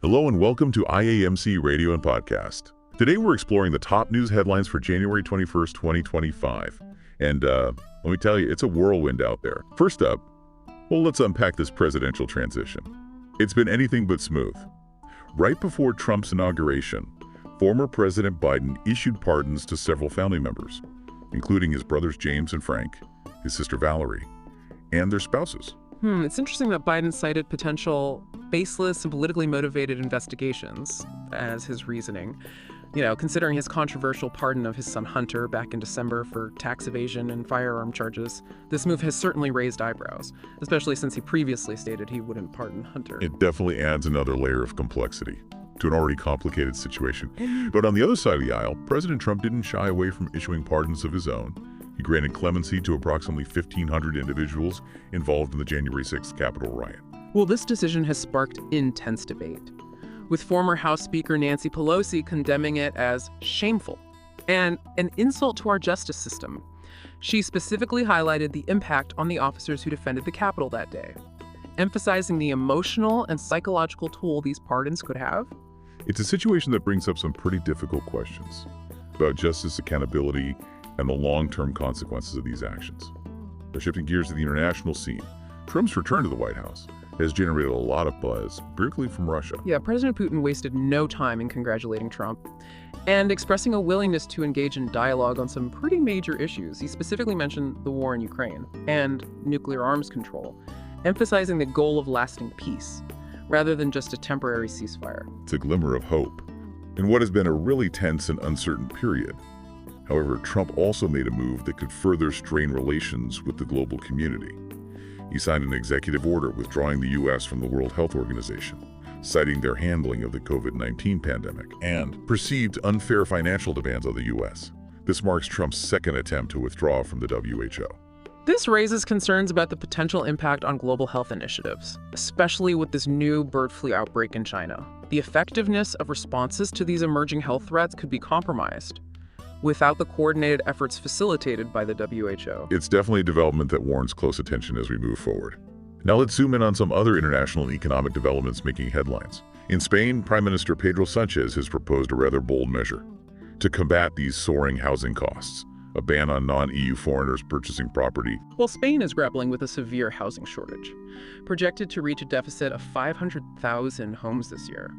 Hello and welcome to IAMC Radio and Podcast. Today we're exploring the top news headlines for January 21st, 2025. And let me tell you, it's a whirlwind out there. First up, well, let's unpack this presidential transition. It's been anything but smooth. Right before Trump's inauguration, former President Biden issued pardons to several family members, including his brothers James and Frank, his sister Valerie, and their spouses. It's interesting that Biden cited potential baseless and politically motivated investigations as his reasoning. Considering his controversial pardon of his son Hunter back in December for tax evasion and firearm charges, this move has certainly raised eyebrows, especially since he previously stated he wouldn't pardon Hunter. It definitely adds another layer of complexity to an already complicated situation. But on the other side of the aisle, President Trump didn't shy away from issuing pardons of his own. He granted clemency to approximately 1,500 individuals involved in the January 6th Capitol riot. Well, this decision has sparked intense debate, with former House Speaker Nancy Pelosi condemning it as shameful and an insult to our justice system. She specifically highlighted the impact on the officers who defended the Capitol that day, emphasizing the emotional and psychological toll these pardons could have. It's a situation that brings up some pretty difficult questions about justice, accountability, and the long-term consequences of these actions. Now, shifting gears to the international scene, Trump's return to the White House has generated a lot of buzz, particularly from Russia. Yeah, President Putin wasted no time in congratulating Trump and expressing a willingness to engage in dialogue on some pretty major issues. He specifically mentioned the war in Ukraine and nuclear arms control, emphasizing the goal of lasting peace rather than just a temporary ceasefire. It's a glimmer of hope in what has been a really tense and uncertain period. However, Trump also made a move that could further strain relations with the global community. He signed an executive order withdrawing the U.S. from the World Health Organization, citing their handling of the COVID-19 pandemic and perceived unfair financial demands on the U.S. This marks Trump's second attempt to withdraw from the WHO. This raises concerns about the potential impact on global health initiatives, especially with this new bird flu outbreak in China. The effectiveness of responses to these emerging health threats could be compromised without the coordinated efforts facilitated by the WHO. It's definitely a development that warrants close attention as we move forward. Now let's zoom in on some other international and economic developments making headlines. In Spain, Prime Minister Pedro Sánchez has proposed a rather bold measure to combat these soaring housing costs, a ban on non-EU foreigners purchasing property. Well, Spain is grappling with a severe housing shortage, projected to reach a deficit of 500,000 homes this year.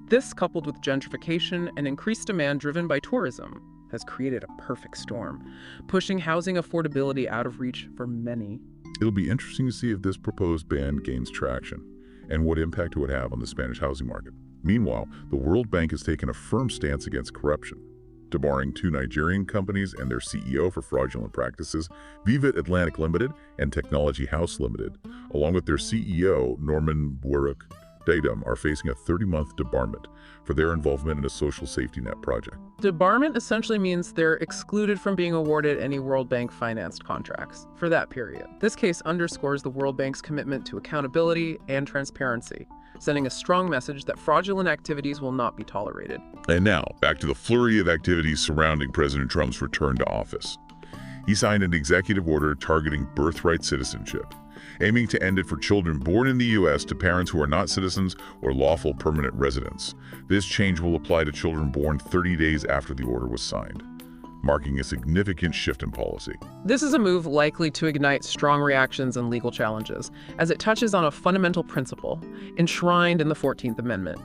This, coupled with gentrification and increased demand driven by tourism, has created a perfect storm, pushing housing affordability out of reach for many. It'll be interesting to see if this proposed ban gains traction and what impact it would have on the Spanish housing market. Meanwhile, the World Bank has taken a firm stance against corruption, debarring two Nigerian companies and their CEO for fraudulent practices. Vivid Atlantic Limited and Technology House Limited, along with their CEO, Norman Burke Datum, are facing a 30-month debarment for their involvement in a social safety net project. Debarment essentially means they're excluded from being awarded any World Bank-financed contracts for that period. This case underscores the World Bank's commitment to accountability and transparency, sending a strong message that fraudulent activities will not be tolerated. And now, back to the flurry of activities surrounding President Trump's return to office. He signed an executive order targeting birthright citizenship, aiming to end it for children born in the U.S. to parents who are not citizens or lawful permanent residents. This change will apply to children born 30 days after the order was signed, marking a significant shift in policy. This is a move likely to ignite strong reactions and legal challenges, as it touches on a fundamental principle enshrined in the 14th Amendment.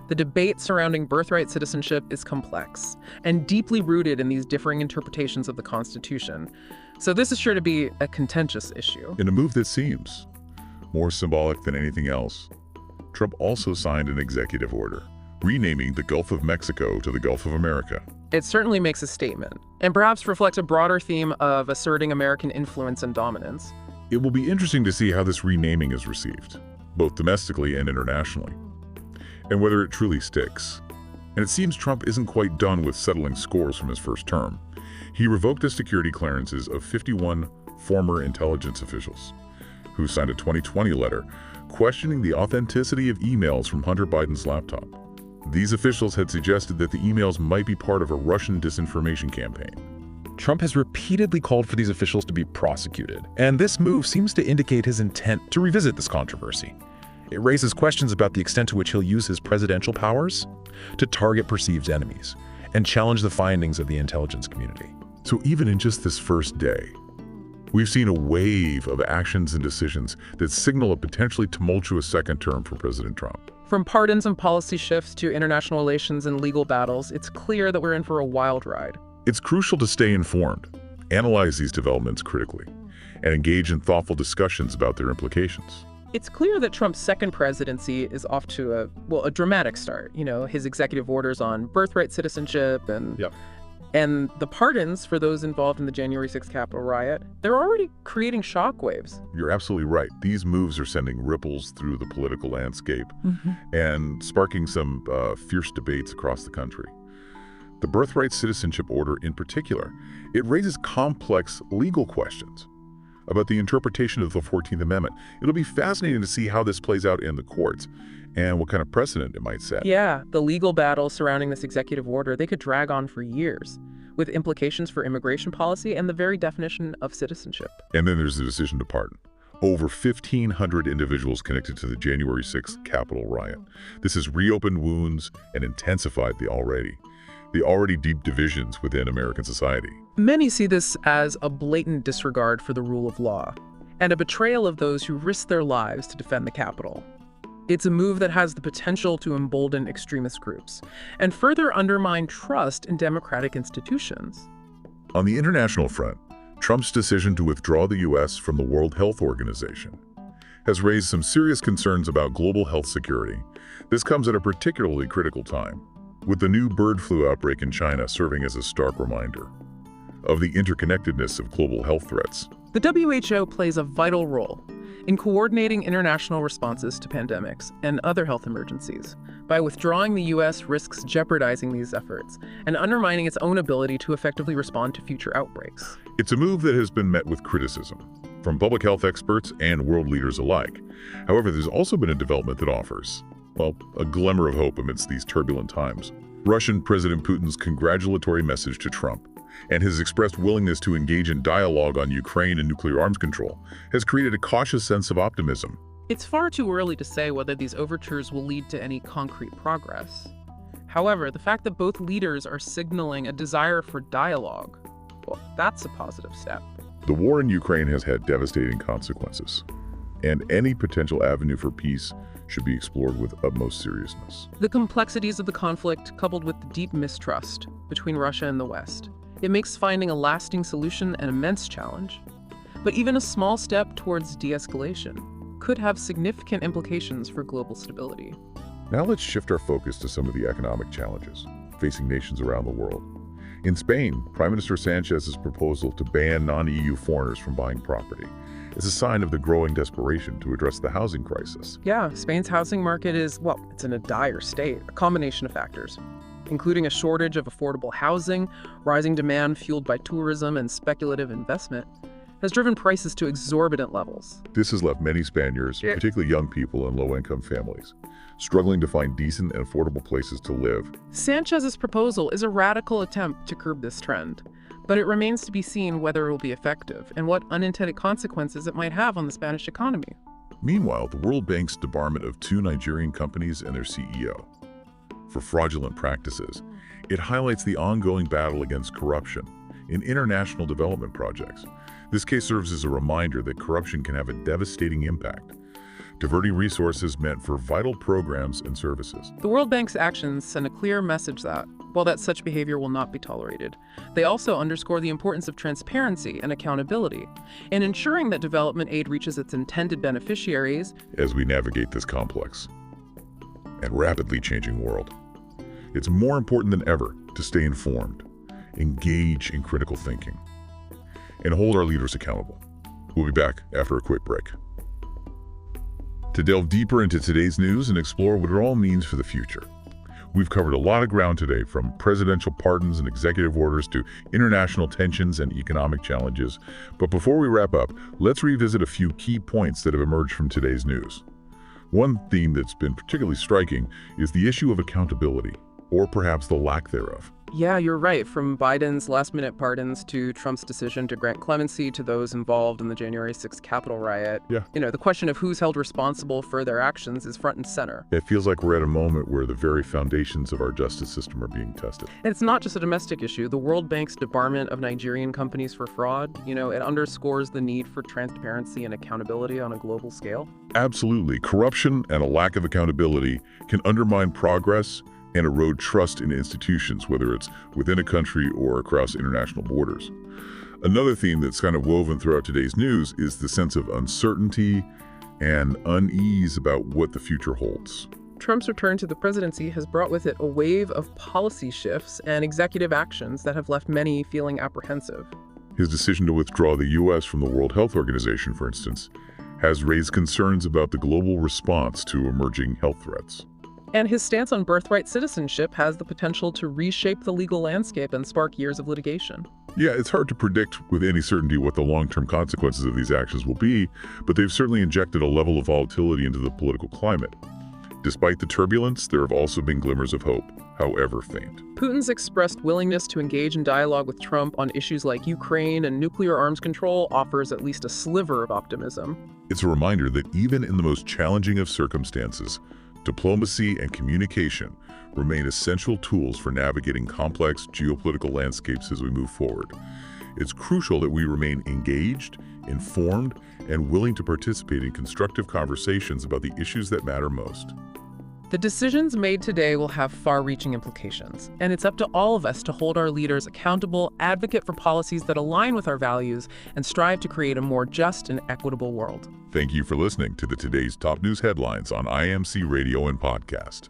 The debate surrounding birthright citizenship is complex and deeply rooted in these differing interpretations of the Constitution. So this is sure to be a contentious issue. In a move that seems more symbolic than anything else, Trump also signed an executive order, renaming the Gulf of Mexico to the Gulf of America. It certainly makes a statement, and perhaps reflects a broader theme of asserting American influence and dominance. It will be interesting to see how this renaming is received, both domestically and internationally, and whether it truly sticks. And it seems Trump isn't quite done with settling scores from his first term. He revoked the security clearances of 51 former intelligence officials who signed a 2020 letter questioning the authenticity of emails from Hunter Biden's laptop. These officials had suggested that the emails might be part of a Russian disinformation campaign. Trump has repeatedly called for these officials to be prosecuted, and this move seems to indicate his intent to revisit this controversy. It raises questions about the extent to which he'll use his presidential powers to target perceived enemies and challenge the findings of the intelligence community. So even in just this first day, we've seen a wave of actions and decisions that signal a potentially tumultuous second term for President Trump. From pardons and policy shifts to international relations and legal battles, it's clear that we're in for a wild ride. It's crucial to stay informed, analyze these developments critically, and engage in thoughtful discussions about their implications. It's clear that Trump's second presidency is off to a dramatic start. You know, his executive orders on birthright citizenship and the pardons for those involved in the January 6th Capitol riot, they're already creating shockwaves. You're absolutely right. These moves are sending ripples through the political landscape and sparking some fierce debates across the country. The birthright citizenship order in particular, it raises complex legal questions about the interpretation of the 14th Amendment. It'll be fascinating to see how this plays out in the courts and what kind of precedent it might set. Yeah, the legal battles surrounding this executive order, they could drag on for years, with implications for immigration policy and the very definition of citizenship. And then there's the decision to pardon. Over 1,500 individuals connected to the January 6th Capitol riot. This has reopened wounds and intensified the already deep divisions within American society. Many see this as a blatant disregard for the rule of law and a betrayal of those who risked their lives to defend the Capitol. It's a move that has the potential to embolden extremist groups and further undermine trust in democratic institutions. On the international front, Trump's decision to withdraw the U.S. from the World Health Organization has raised some serious concerns about global health security. This comes at a particularly critical time, with the new bird flu outbreak in China serving as a stark reminder of the interconnectedness of global health threats. The WHO plays a vital role in coordinating international responses to pandemics and other health emergencies. By withdrawing, the U.S. risks jeopardizing these efforts and undermining its own ability to effectively respond to future outbreaks. It's a move that has been met with criticism from public health experts and world leaders alike. However, there's also been a development that offers, well, a glimmer of hope amidst these turbulent times. Russian President Putin's congratulatory message to Trump and his expressed willingness to engage in dialogue on Ukraine and nuclear arms control has created a cautious sense of optimism. It's far too early to say whether these overtures will lead to any concrete progress. However, the fact that both leaders are signaling a desire for dialogue, well, that's a positive step. The war in Ukraine has had devastating consequences, and any potential avenue for peace should be explored with utmost seriousness. The complexities of the conflict, coupled with the deep mistrust between Russia and the West, it makes finding a lasting solution an immense challenge. But even a small step towards de-escalation could have significant implications for global stability. Now let's shift our focus to some of the economic challenges facing nations around the world. In Spain, Prime Minister Sanchez's proposal to ban non-EU foreigners from buying property is a sign of the growing desperation to address the housing crisis. Yeah, Spain's housing market is, well, it's in a dire state, a combination of factors, including a shortage of affordable housing, rising demand fueled by tourism and speculative investment, has driven prices to exorbitant levels. This has left many Spaniards, particularly young people and low-income families, struggling to find decent and affordable places to live. Sanchez's proposal is a radical attempt to curb this trend, but it remains to be seen whether it will be effective and what unintended consequences it might have on the Spanish economy. Meanwhile, the World Bank's debarment of 2 Nigerian companies and their CEO for fraudulent practices, it highlights the ongoing battle against corruption in international development projects. This case serves as a reminder that corruption can have a devastating impact, diverting resources meant for vital programs and services. The World Bank's actions send a clear message that, while that such behavior will not be tolerated, they also underscore the importance of transparency and accountability in ensuring that development aid reaches its intended beneficiaries as we navigate this complex and rapidly changing world. It's more important than ever to stay informed, engage in critical thinking, and hold our leaders accountable. We'll be back after a quick break to delve deeper into today's news and explore what it all means for the future. We've covered a lot of ground today, from presidential pardons and executive orders to international tensions and economic challenges. But before we wrap up, let's revisit a few key points that have emerged from today's news. One theme that's been particularly striking is the issue of accountability, or perhaps the lack thereof. Yeah, you're right. From Biden's last-minute pardons to Trump's decision to grant clemency to those involved in the January 6th Capitol riot, Yeah. the question of who's held responsible for their actions is front and center. It feels like we're at a moment where the very foundations of our justice system are being tested. And it's not just a domestic issue. The World Bank's debarment of Nigerian companies for fraud, it underscores the need for transparency and accountability on a global scale. Absolutely. Corruption and a lack of accountability can undermine progress and erode trust in institutions, whether it's within a country or across international borders. Another theme that's kind of woven throughout today's news is the sense of uncertainty and unease about what the future holds. Trump's return to the presidency has brought with it a wave of policy shifts and executive actions that have left many feeling apprehensive. His decision to withdraw the U.S. from the World Health Organization, for instance, has raised concerns about the global response to emerging health threats. And his stance on birthright citizenship has the potential to reshape the legal landscape and spark years of litigation. Yeah, it's hard to predict with any certainty what the long-term consequences of these actions will be, but they've certainly injected a level of volatility into the political climate. Despite the turbulence, there have also been glimmers of hope, however faint. Putin's expressed willingness to engage in dialogue with Trump on issues like Ukraine and nuclear arms control offers at least a sliver of optimism. It's a reminder that even in the most challenging of circumstances, diplomacy and communication remain essential tools for navigating complex geopolitical landscapes as we move forward. It's crucial that we remain engaged, informed, and willing to participate in constructive conversations about the issues that matter most. The decisions made today will have far-reaching implications, and it's up to all of us to hold our leaders accountable, advocate for policies that align with our values, and strive to create a more just and equitable world. Thank you for listening to the Today's Top News Headlines on IMC Radio and Podcast.